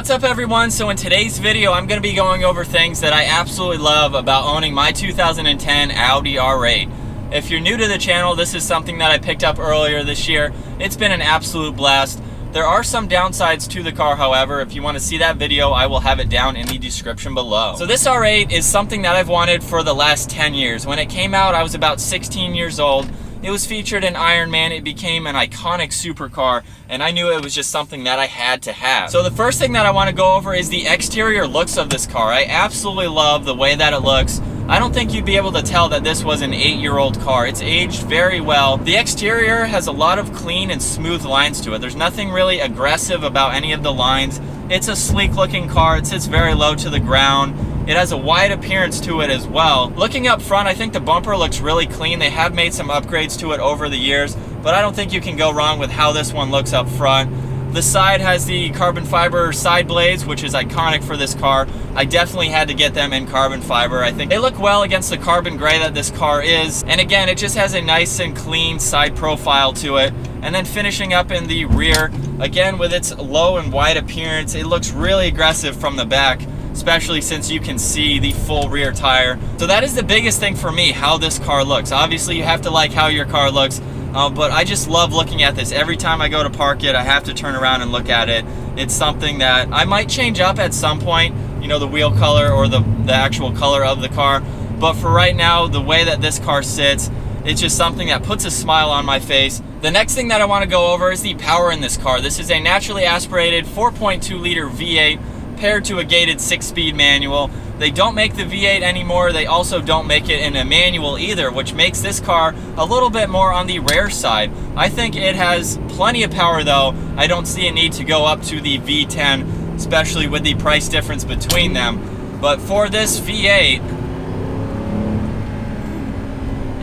What's up everyone? So in today's video I'm going to be going over things that I absolutely love about owning my 2010 Audi R8. If you're new to the channel, this is something that I picked up earlier this year. It's been an absolute blast. There are some downsides to the car, however. If you want to see that video, I will have it down in the description below. So this R8 is something that I've wanted for the last 10 years. When it came out, I was about 16 years old. It was featured in Iron Man. It became an iconic supercar, and I knew it was just something that I had to have. So the first thing that I want to go over is the exterior looks of this car. I absolutely love the way that it looks. I don't think you'd be able to tell that this was an 8-year-old car. It's aged very well. The exterior has a lot of clean and smooth lines to it. There's nothing really aggressive about any of the lines. It's a sleek looking car. It sits very low to the ground. It has a wide appearance to it as well. Looking up front, I think the bumper looks really clean. They have made some upgrades to it over the years, but I don't think you can go wrong with how this one looks up front. The side has the carbon fiber side blades, which is iconic for this car. I definitely had to get them in carbon fiber. I think they look well against the carbon gray that this car is. And again, it just has a nice and clean side profile to it. And then finishing up in the rear, again with its low and wide appearance, it looks really aggressive from the back, especially since you can see the full rear tire. So that is the biggest thing for me, how this car looks. Obviously you have to like how your car looks, but I just love looking at this. Every time I go to park it, I have to turn around and look at it. It's something that I might change up at some point, you know, the wheel color or the actual color of the car. But for right now, the way that this car sits, it's just something that puts a smile on my face. The next thing that I want to go over is the power in this car. This is a naturally aspirated 4.2 liter V8 paired to a gated 6-speed manual. They don't make the V8 anymore. They also don't make it in a manual either, which makes this car a little bit more on the rare side. I think it has plenty of power though. I don't see a need to go up to the V10, especially with the price difference between them. But for this V8,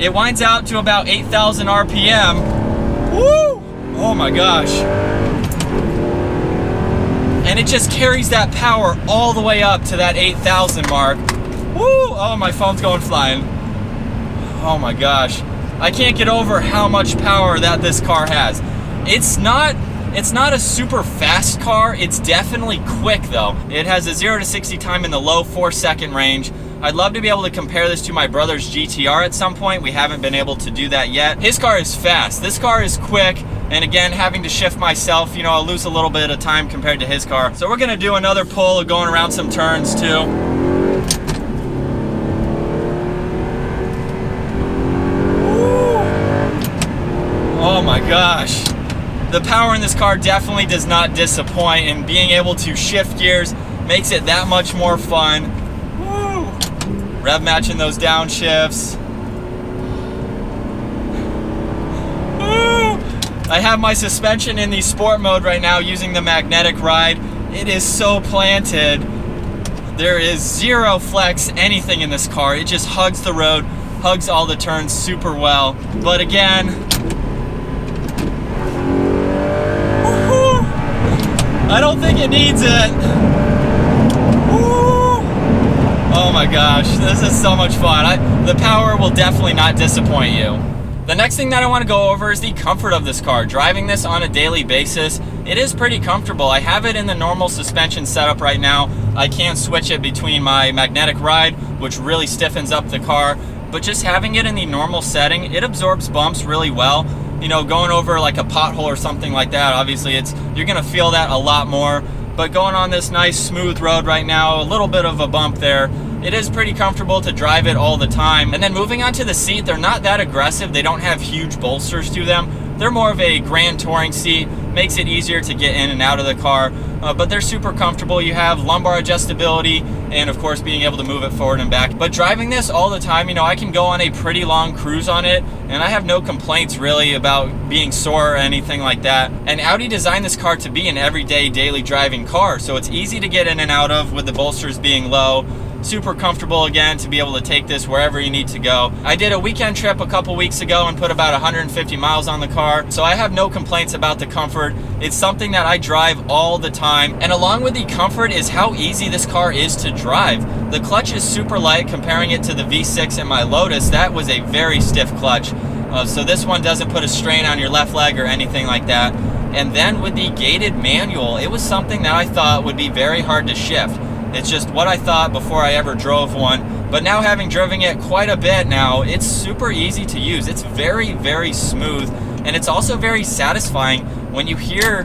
it winds out to about 8,000 RPM. Woo! Oh my gosh. And it just carries that power all the way up to that 8,000 mark. Woo! Oh, my phone's going flying. Oh my gosh. I can't get over how much power that this car has. It's not a super fast car. It's definitely quick though. It has a 0 to 60 time in the low 4-second range. I'd love to be able to compare this to my brother's GTR at some point. We haven't been able to do that yet. His car is fast. This car is quick. And again, having to shift myself, you know, I'll lose a little bit of time compared to his car. So we're gonna do another pull of going around some turns too. Woo. Oh my gosh. The power in this car definitely does not disappoint, and being able to shift gears makes it that much more fun. Woo. Rev matching those downshifts. I have my suspension in the sport mode right now using the magnetic ride. It is so planted. There is zero flex anything in this car. It just hugs the road, hugs all the turns super well. But again, I don't think it needs it. Oh my gosh, this is so much fun. The power will definitely not disappoint you. The next thing that I want to go over is the comfort of this car. Driving this on a daily basis, it is pretty comfortable. I have it in the normal suspension setup right now. I can't switch it between my magnetic ride, which really stiffens up the car, but just having it in the normal setting, it absorbs bumps really well. You know, going over like a pothole or something like that, obviously you're gonna feel that a lot more. But going on this nice smooth road right now, a little bit of a bump there, it is pretty comfortable to drive it all the time. And then moving on to the seat, they're not that aggressive. They don't have huge bolsters to them. They're more of a grand touring seat. Makes it easier to get in and out of the car, but they're super comfortable. You have lumbar adjustability and of course being able to move it forward and back. But driving this all the time, you know, I can go on a pretty long cruise on it and I have no complaints really about being sore or anything like that. And Audi designed this car to be an everyday daily driving car, so it's easy to get in and out of with the bolsters being low. Super comfortable again to be able to take this wherever you need to go. I did a weekend trip a couple weeks ago and put about 150 miles on the car, so I have no complaints about the comfort. It's something that I drive all the time, and along with the comfort is how easy this car is to drive. The clutch is super light. Comparing it to the V6 in my Lotus, that was a very stiff clutch. So this one doesn't put a strain on your left leg or anything like that. And then with the gated manual, it was something that I thought would be very hard to shift. It's just what I thought before I ever drove one. But now, having driven it quite a bit now, it's super easy to use. It's very, very smooth. And it's also very satisfying when you hear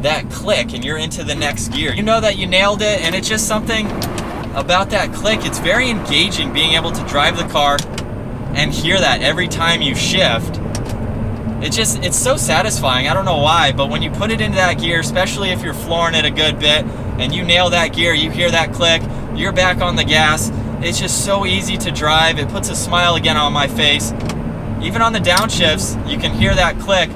that click and you're into the next gear. You know that you nailed it, and it's just something about that click. It's very engaging being able to drive the car and hear that every time you shift. It's so satisfying. I don't know why, but when you put it into that gear, especially if you're flooring it a good bit and you nail that gear, you hear that click, you're back on the gas. It's just so easy to drive. It puts a smile again on my face. Even on the downshifts, you can hear that click.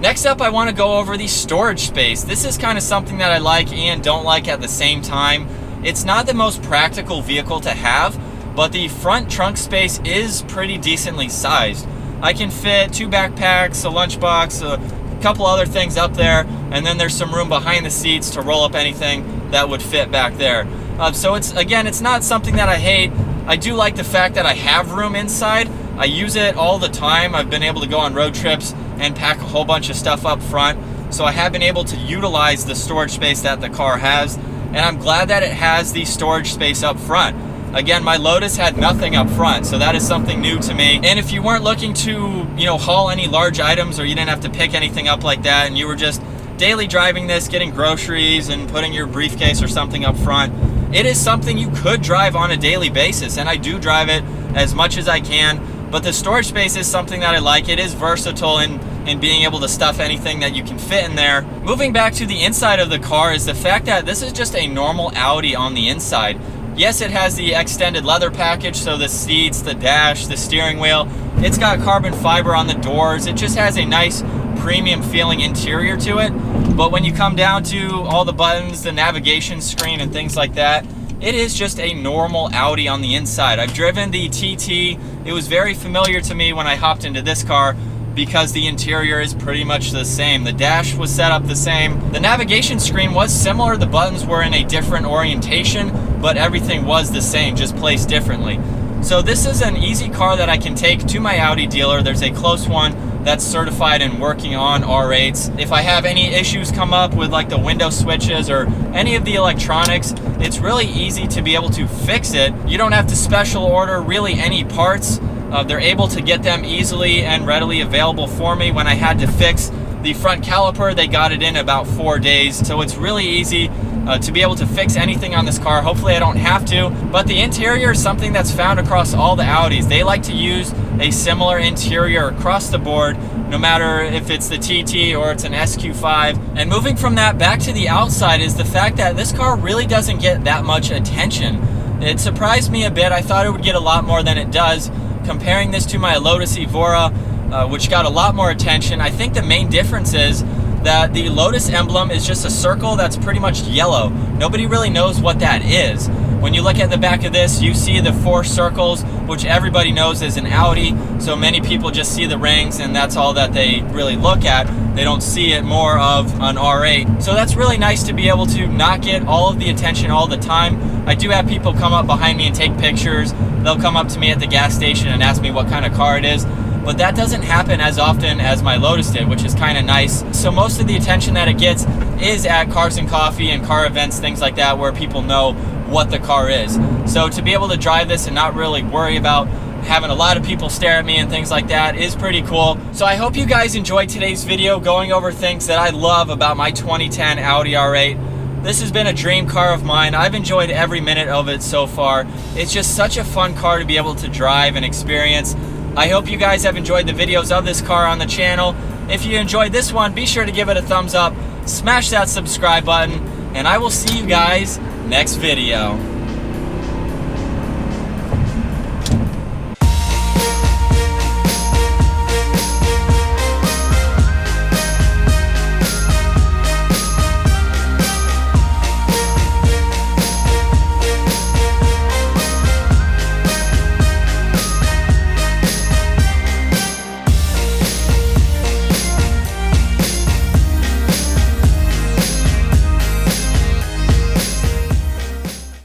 Next up, I want to go over the storage space. This is kind of something that I like and don't like at the same time. It's not the most practical vehicle to have, but the front trunk space is pretty decently sized. I can fit 2 backpacks, a lunchbox, a couple other things up there, and then there's some room behind the seats to roll up anything that would fit back there. So it's not something that I hate. I do like the fact that I have room inside. I use it all the time. I've been able to go on road trips and pack a whole bunch of stuff up front. So I have been able to utilize the storage space that the car has, and I'm glad that it has the storage space up front. Again, my Lotus had nothing up front, so that is something new to me. And if you weren't looking to, haul any large items, or you didn't have to pick anything up like that, and you were just daily driving this, getting groceries and putting your briefcase or something up front, it is something you could drive on a daily basis, and I do drive it as much as I can. But the storage space is something that I like. It is versatile in being able to stuff anything that you can fit in there. Moving back to the inside of the car is the fact that this is just a normal Audi on the inside. Yes, it has the extended leather package, so the seats, the dash, the steering wheel. It's got carbon fiber on the doors. It just has a nice premium feeling interior to it. But when you come down to all the buttons, the navigation screen and things like that, it is just a normal Audi on the inside. I've driven the TT. It was very familiar to me when I hopped into this car because the interior is pretty much the same. The dash was set up the same. The navigation screen was similar. The buttons were in a different orientation, but everything was the same, just placed differently. So this is an easy car that I can take to my Audi dealer. There's a close one that's certified and working on R8s. If I have any issues come up with like the window switches or any of the electronics, it's really easy to be able to fix it. You don't have to special order really any parts. They're able to get them easily and readily available for me. When I had to fix the front caliper, they got it in about 4 days. So it's really easy to be able to fix anything on this car. Hopefully I don't have to, but the interior is something that's found across all the Audis. They like to use a similar interior across the board, no matter if it's the TT or it's an SQ5. And moving from that back to the outside is the fact that this car really doesn't get that much attention. It surprised me a bit. I thought it would get a lot more than it does. Comparing this to my Lotus Evora, which got a lot more attention, I think the main difference is that the Lotus emblem is just a circle that's pretty much yellow. Nobody really knows what that is. When you look at the back of this, you see the 4 circles, which everybody knows is an Audi, so many people just see the rings and that's all that they really look at. They don't see it more of an R8. So that's really nice to be able to not get all of the attention all the time. I do have people come up behind me and take pictures. They'll come up to me at the gas station and ask me what kind of car it is. But that doesn't happen as often as my Lotus did, which is kind of nice. So most of the attention that it gets is at Cars and Coffee and car events, things like that, where people know what the car is. So to be able to drive this and not really worry about having a lot of people stare at me and things like that is pretty cool. So I hope you guys enjoyed today's video going over things that I love about my 2010 Audi R8. This has been a dream car of mine. I've enjoyed every minute of it so far. It's just such a fun car to be able to drive and experience. I hope you guys have enjoyed the videos of this car on the channel. If you enjoyed this one, be sure to give it a thumbs up, smash that subscribe button, and I will see you guys next video.